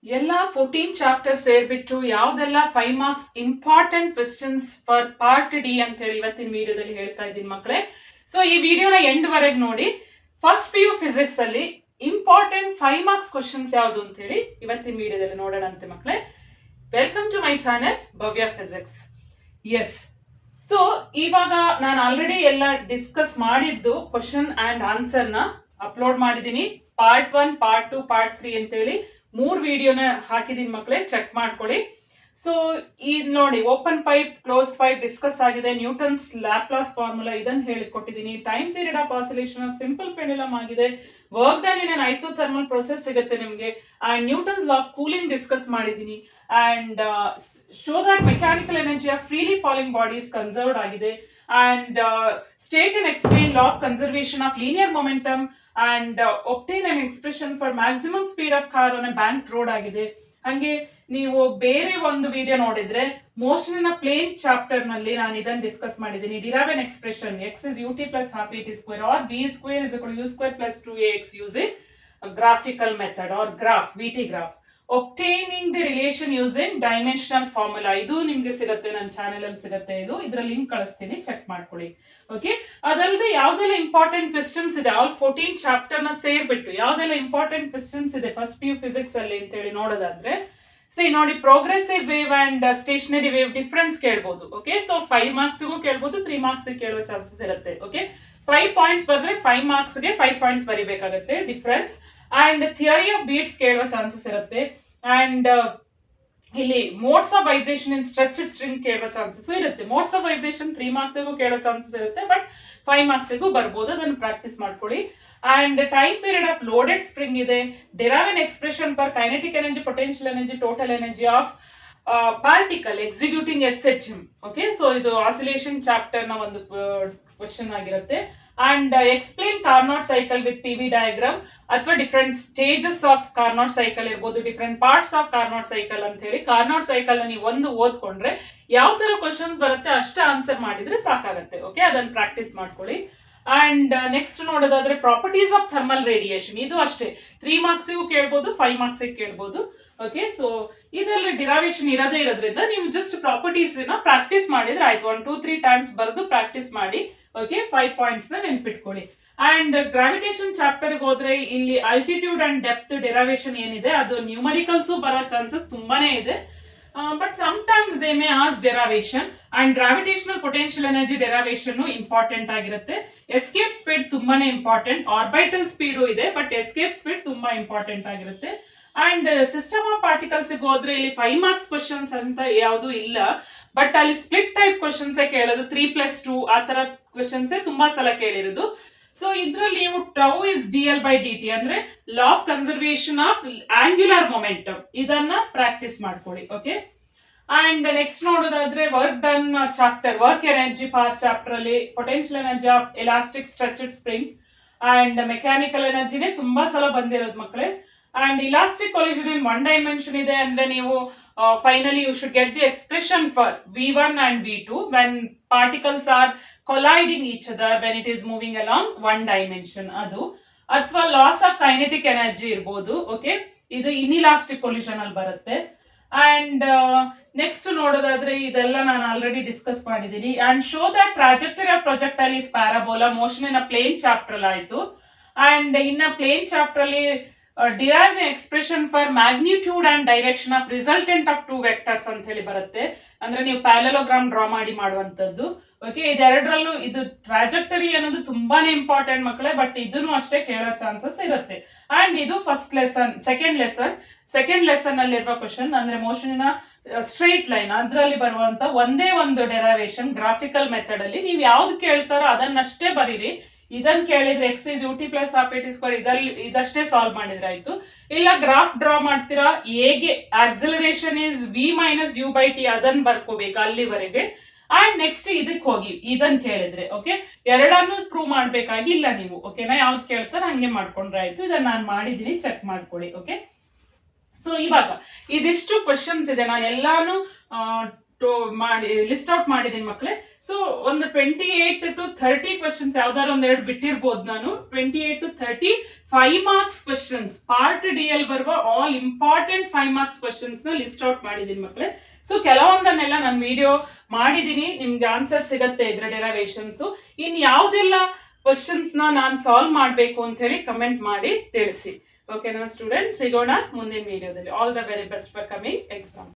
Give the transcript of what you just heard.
ಎಲ್ಲ 14 ಚಾಪ್ಟರ್ಸ್ ಸೇರ್ಬಿಟ್ಟು ಯಾವ್ದೆಲ್ಲ 5 marks important questions for part D ಅಂತ ಹೇಳಿ ಇವತ್ತಿನ ವಿಡಿಯೋದಲ್ಲಿ ಹೇಳ್ತಾ ಇದ್ದೀನಿ ಮಕ್ಕಳೇ. ಸೊ ಈ ವಿಡಿಯೋನ ಎಂಡ್ ವರೆಗೆ ನೋಡಿ. ಫಸ್ಟ್ PU ಫಿಸಿಕ್ಸ್ ಅಲ್ಲಿ ಇಂಪಾರ್ಟೆಂಟ್ 5 ಮಾರ್ಕ್ಸ್ ಕ್ವೆಶ್ಚನ್ಸ್ ಯಾವುದು ಅಂತ ಹೇಳಿ ಇವತ್ತಿನ ವಿಡಿಯೋದಲ್ಲಿ ನೋಡೋಣ ಅಂತೆ ಮಕ್ಕಳೇ. Welcome to my channel Bhavya physics. Yes, so ಇವಾಗ ನಾನು ಆಲ್ರೆಡಿ ಎಲ್ಲ ಡಿಸ್ಕಸ್ ಮಾಡಿದ್ದು ಕ್ವಶನ್ ಅಂಡ್ ಆನ್ಸರ್ನ ಅಪ್ಲೋಡ್ ಮಾಡಿದ್ದೀನಿ. ಪಾರ್ಟ್ 1, ಪಾರ್ಟ್ 2, ಪಾರ್ಟ್ 3 ಅಂತೇಳಿ 3 ವಿಡಿಯೋನ ಹಾಕಿದೀನಿ ಮಕ್ಕಳೇ, ಚೆಕ್ ಮಾಡ್ಕೊಳ್ಳಿ. ಸೊ ಇದು ನೋಡಿ, open pipe, close pipe discuss ಆಗಿದೆ. ನ್ಯೂಟನ್ಸ್ ಲ್ಯಾಪ್ಲಾಸ್ ಫಾರ್ಮುಲಾ ಇದನ್ನ ಹೇಳಿಕೊಟ್ಟಿದ್ದೀನಿ. Time period of oscillation of simple pendulum ಆಗಿದೆ. Work done in isothermal process ಸಿಗುತ್ತೆ ನಿಮಗೆ. And Newton's law of cooling discuss ಮಾಡಿದ್ದೀನಿ. And show that mechanical energy of freely falling bodies conserved ಆಗಿದೆ. And state and explain law of conservation of linear momentum and obtain an expression for maximum speed of car on a banked road ಆಗಿದೆ. ಹಂಗೆ ನೀವು ಬೇರೆ ಒಂದು video ನೋಡಿದ್ರೆ motion in plane chapter ನಲ್ಲಿ ನಾನು ಇದನ್ನು ಡಿಸ್ಕಸ್ ಮಾಡಿದ್ದೀನಿ. Derive an expression x is ut plus half at square or b square is equal to u square plus 2ax using a graphical method or graph, VT graph. Obtaining the relation using dimensional formula ಇದು ನಿಮ್ಗೆ ಸಿಗುತ್ತೆ, ನನ್ನ channel ಅಲ್ಲಿ ಸಿಗುತ್ತೆ. ಇದರ link ಕಳಿಸ್ತೀನಿ, check ಮಾಡ್ಕೊಳ್ಳಿ. Okay, ಅದಲ್ಲದೆ ಯಾವ್ದೆಲ್ಲ ಇಂಪಾರ್ಟೆಂಟ್ ಕ್ವೆಶ್ಚನ್ಸ್ ಇದೆ ಆಲ್ 14 ಚಾಪ್ಟರ್ ನ ಸೇರ್ಬಿಟ್ಟು ಯಾವ್ದೆಲ್ಲ ಇಂಪಾರ್ಟೆಂಟ್ ಕ್ವೆಶ್ಚನ್ಸ್ ಇದೆ ಫಸ್ಟ್ PU ಫಿಸಿಕ್ಸ್ ಅಲ್ಲಿ ಅಂತ ಹೇಳಿ ನೋಡೋದಾದ್ರೆ, ನೋಡಿ, progressive wave and stationary wave difference ಕೇಳ್ಬೋದು. ಓಕೆ, ಸೊ 5 ಮಾರ್ಕ್ಸ್ಗೂ ಕೇಳ್ಬೋದು, 3 ಮಾರ್ಕ್ಸ್ ಕೇಳುವ ಚಾನ್ಸಸ್ ಇರುತ್ತೆ. ಓಕೆ, 5 ಪಾಯಿಂಟ್ಸ್ ಬಂದ್ರೆ 5 ಮಾರ್ಕ್ಸ್ಗೆ 5 ಪಾಯಿಂಟ್ಸ್ ಬರಿಬೇಕಾಗುತ್ತೆ difference. And theory of beats ಕೇಳುವ ಚಾನ್ಸಸ್ ಇರುತ್ತೆ. ಅಂಡ್ ಇಲ್ಲಿ modes of vibration in stretched string ಕೇಳುವ ಚಾನ್ಸಸ್ ಇರುತ್ತೆ. ಮೋಡ್ಸ್ ಆಫ್ ವೈಬ್ರೇಷನ್ 3 ಮಾರ್ಕ್ಸ್ಗೂ ಕೇಳೋ ಚಾನ್ಸಸ್ ಇರುತ್ತೆ, ಬಟ್ 5 ಮಾರ್ಕ್ಸ್ಗೂ ಬರ್ಬೋದು. ಅದನ್ನು ಪ್ರಾಕ್ಟೀಸ್ ಮಾಡ್ಕೊಳ್ಳಿ. And time period of loaded spring ಇದೆ. Derive an expression for kinetic energy, potential energy, total energy of particle executing SHM. Okay, so ಇದು ಆಸಿಲೇಷನ್ ಚಾಪ್ಟರ್ ನ ಒಂದು ಕ್ವೆಶ್ಚನ್ ಆಗಿರುತ್ತೆ. And explain Carnot cycle with PV diagram, ಅಥವಾ different stages of Carnot cycle ಇರ್ಬೋದು, different parts of Carnot cycle ಅಂತ ಹೇಳಿ. Carnot cycle ನೀವು ಒಂದು ಓದ್ಕೊಂಡ್ರೆ ಯಾವ ತರ ಕ್ವಶನ್ಸ್ ಬರುತ್ತೆ ಅಷ್ಟೇ ಆನ್ಸರ್ ಮಾಡಿದ್ರೆ ಸಾಕಾಗತ್ತೆ. ಓಕೆ, ಅದನ್ನ ಪ್ರಾಕ್ಟೀಸ್ ಮಾಡ್ಕೊಳ್ಳಿ. ಅಂಡ್ ನೆಕ್ಸ್ಟ್ ನೋಡೋದಾದ್ರೆ ಪ್ರಾಪರ್ಟೀಸ್ ಆಫ್ ಥರ್ಮಲ್ ರೇಡಿಯೇಷನ್, ಇದು ಅಷ್ಟೇ 3 ಮಾರ್ಕ್ಸ್ಗೂ ಕೇಳ್ಬೋದು, 5 ಮಾರ್ಕ್ಸ್ಗೆ ಕೇಳ್ಬೋದು. ಓಕೆ, ಸೊ ಇದರಲ್ಲಿ ಡಿರೈವೇಶನ್ ಇರೋದೇ ಇರೋದ್ರಿಂದ ನೀವು ಜಸ್ಟ್ ಪ್ರಾಪರ್ಟೀಸ್ ನ ಪ್ರಾಕ್ಟೀಸ್ ಮಾಡಿದ್ರೆ ಆಯ್ತು. 1, 2, 3 ಟೈಮ್ಸ್ ಬರೆದು ಪ್ರಾಕ್ಟೀಸ್ ಮಾಡಿ. ಓಕೆ, 5 ಪಾಯಿಂಟ್ಸ್ ನ ನೆನ್ಪಿಟ್ಕೊಳ್ಳಿ. ಅಂಡ್ ಗ್ರಾವಿಟೇಷನ್ ಚಾಪ್ಟರ್ ಹೋದ್ರೆ ಇಲ್ಲಿ ಆಲ್ಟಿಟ್ಯೂಡ್ ಅಂಡ್ ಡೆಪ್ತ್ ಡೆರೈವೇಶನ್ ಏನಿದೆ ಅದು ನ್ಯೂಮರಿಕಲ್ಸ್ ಬರೋ ಚಾನ್ಸಸ್ ತುಂಬಾನೇ ಇದೆ. But sometimes they may ask derivation. And gravitational potential energy derivation important ಆಗಿರುತ್ತೆ. ಎಸ್ಕೇಪ್ ಸ್ಪೀಡ್ ತುಂಬಾನೇ ಇಂಪಾರ್ಟೆಂಟ್. ಆರ್ಬಿಟಲ್ ಸ್ಪೀಡು ಇದೆ, ಬಟ್ ಎಸ್ಕೇಪ್ ಸ್ಪೀಡ್ ತುಂಬಾ ಇಂಪಾರ್ಟೆಂಟ್ ಆಗಿರುತ್ತೆ. ಅಂಡ್ ಸಿಸ್ಟಮ್ ಆಫ್ ಪಾರ್ಟಿಕಲ್ಸ್ ಹೋದ್ರೆ ಇಲ್ಲಿ 5 ಮಾರ್ಕ್ಸ್ ಕ್ವಶನ್ಸ್ ಅಂತ ಯಾವುದು ಇಲ್ಲ, ಬಟ್ ಅಲ್ಲಿ ಸ್ಪ್ಲಿಟ್ ಟೈಪ್ ಕ್ವಶನ್ಸ್ ಕೇಳೋದು. 3+2 ಆ ತರ ಕ್ವಶನ್ಸ್ ತುಂಬಾ ಸಲ ಕೇಳಿರೋದು. ಸೊ ಇದ್ರಲ್ಲಿ ನೀವು ಟೌ ಇಸ್ dl/dt ಅಂದ್ರೆ law of conservation of angular momentum, ಇದನ್ನ ಪ್ರಾಕ್ಟೀಸ್ ಮಾಡ್ಕೊಳ್ಳಿ. ಓಕೆ, ಅಂಡ್ ನೆಕ್ಸ್ಟ್ ನೋಡೋದಾದ್ರೆ work done chapter, work energy part chapter ಅಲ್ಲಿ potential energy of elastic stretched spring and mechanical ಎನರ್ಜಿನೇ ತುಂಬಾ ಸಲ ಬಂದಿರೋದು ಮಕ್ಕಳೇ. And elastic collision in 1 dimension ಇದೆ ಅಂದ್ರೆ ನೀವು finally you should get the expression for V1 and V2 when particles are colliding each other when it is moving along 1 dimension. ಅದು ಅಥವಾ ಲಾಸ್ ಆಫ್ ಕೈನೆಟಿಕ್ ಎನರ್ಜಿ ಇರ್ಬೋದು. Okay, ಇದು ಇನ್ಇಲಾಸ್ಟಿಕ್ collision ಅಲ್ಲಿ ಬರುತ್ತೆ. And next ನೋಡೋದಾದ್ರೆ ಇದೆಲ್ಲ ನಾನು ಆಲ್ರೆಡಿ ಡಿಸ್ಕಸ್ ಮಾಡಿದ್ದೀನಿ. And show that trajectory of projectile is parabola, motion in plane chapter ಅಲ್ಲಿ ಆಯ್ತು. ಅಂಡ್ ಇನ್ನ ಪ್ಲೇನ್ ಚಾಪ್ಟರ್ ಅಲ್ಲಿ derive expression for magnitude and direction of resultant of 2 vectors ಅಂತ ಹೇಳಿ ಬರುತ್ತೆ. ಅಂದ್ರೆ ನೀವು ಪ್ಯಾರಲೋಗ್ರಾಮ್ ಡ್ರಾ ಮಾಡಿ ಮಾಡುವಂತದ್ದು. ಓಕೆ, ಇದೆರಡರಲ್ಲೂ ಇದು ಟ್ರಾಜೆಕ್ಟರಿ ಅನ್ನೋದು ತುಂಬಾನೇ ಇಂಪಾರ್ಟೆಂಟ್ ಮಕ್ಕಳೇ, ಬಟ್ ಇದನ್ನು ಅಷ್ಟೇ ಕೇಳೋ ಚಾನ್ಸಸ್ ಇರುತ್ತೆ. ಅಂಡ್ ಇದು ಫಸ್ಟ್ ಲೆಸನ್. ಸೆಕೆಂಡ್ ಲೆಸನ್ ಅಲ್ಲಿರುವ ಕ್ವಶನ್ ಅಂದ್ರೆ ಮೋಷನ್ ಇನ್ ಸ್ಟ್ರೈಟ್ ಲೈನ್ ಅದರಲ್ಲಿ ಬರುವಂತ ಒಂದೇ ಒಂದು ಡೆರೈವೇಶನ್ ಗ್ರಾಫಿಕಲ್ ಮೆಥಡ್ ಅಲ್ಲಿ ನೀವು ಯಾವ್ದು ಕೇಳ್ತಾರೋ ಅದನ್ನಷ್ಟೇ ಬರೀರಿ. ಇದನ್ನ ಕೇಳಿದ್ರೆ x is ut plus half at square ಇದಷ್ಟೇ ಸಾಲ್ವ್ ಮಾಡಿದ್ರೆ ಆಯ್ತು. ಇಲ್ಲ ಗ್ರಾಫ್ ಡ್ರಾ ಮಾಡ್ತೀರಾ, ಹೇಗೆ acceleration is v minus u/t ಅದನ್ನ ಬರ್ಕೋಬೇಕು ಅಲ್ಲಿವರೆಗೆ. ಅಂಡ್ ನೆಕ್ಸ್ಟ್ ಇದಕ್ಕೆ ಹೋಗಿ ಇದನ್ನ ಕೇಳಿದ್ರೆ ಓಕೆ, ಎರಡನ್ನು ಪ್ರೂವ್ ಮಾಡ್ಬೇಕಾಗಿ ಇಲ್ಲ ನೀವು. ಓಕೆನಾ, ಯಾವ್ದು ಕೇಳ್ತಾರೆ ಹಂಗೆ ಮಾಡ್ಕೊಂಡ್ರೆ ಆಯ್ತು. ಇದನ್ನ ನಾನು ಮಾಡಿದೀನಿ, ಚೆಕ್ ಮಾಡ್ಕೊಳ್ಳಿ. ಓಕೆ, ಸೊ ಇವಾಗ ಇದಿಷ್ಟು ಕ್ವಶನ್ಸ್ ಇದೆ. ನಾನು ಎಲ್ಲಾನು ಲಿಸ್ಟ್ ಔಟ್ ಮಾಡಿದೀನಿ ಮಕ್ಕಳೇ. ಸೊ ಒಂದು 28 to 30 ಕ್ವಶನ್ಸ್ ಯಾವ್ದಾರು ಒಂದೆರಡು ಬಿಟ್ಟಿರ್ಬೋದು ನಾನು. 28 to 30 5 marks questions, part D ಅಲ್ಲಿ ಬರುವ ಆಲ್ ಇಂಪಾರ್ಟೆಂಟ್ 5 ಮಾರ್ಕ್ಸ್ ಕ್ವಶನ್ಸ್ ನ ಲಿಸ್ಟ್ ಔಟ್ ಮಾಡಿದೀನಿ ಮಕ್ಕಳೇ. ಸೊ ಕೆಲವೊಂದನ್ನೆಲ್ಲ ನಾನು ವಿಡಿಯೋ ಮಾಡಿದೀನಿ, ನಿಮ್ಗೆ ಆನ್ಸರ್ ಸಿಗತ್ತೆ ಇದ್ರ ಡೆರವೇಶನ್ಸ್. ಇನ್ ಯಾವ್ದೆಲ್ಲ ಕ್ವಶನ್ಸ್ ನಾನು ಸಾಲ್ವ್ ಮಾಡಬೇಕು ಅಂತ ಹೇಳಿ ಕಮೆಂಟ್ ಮಾಡಿ ತಿಳಿಸಿ. ಓಕೆನಾ ಸ್ಟೂಡೆಂಟ್ಸ್, ಸಿಗೋಣ ಮುಂದಿನ ವಿಡಿಯೋದಲ್ಲಿ. All the very best for coming exam.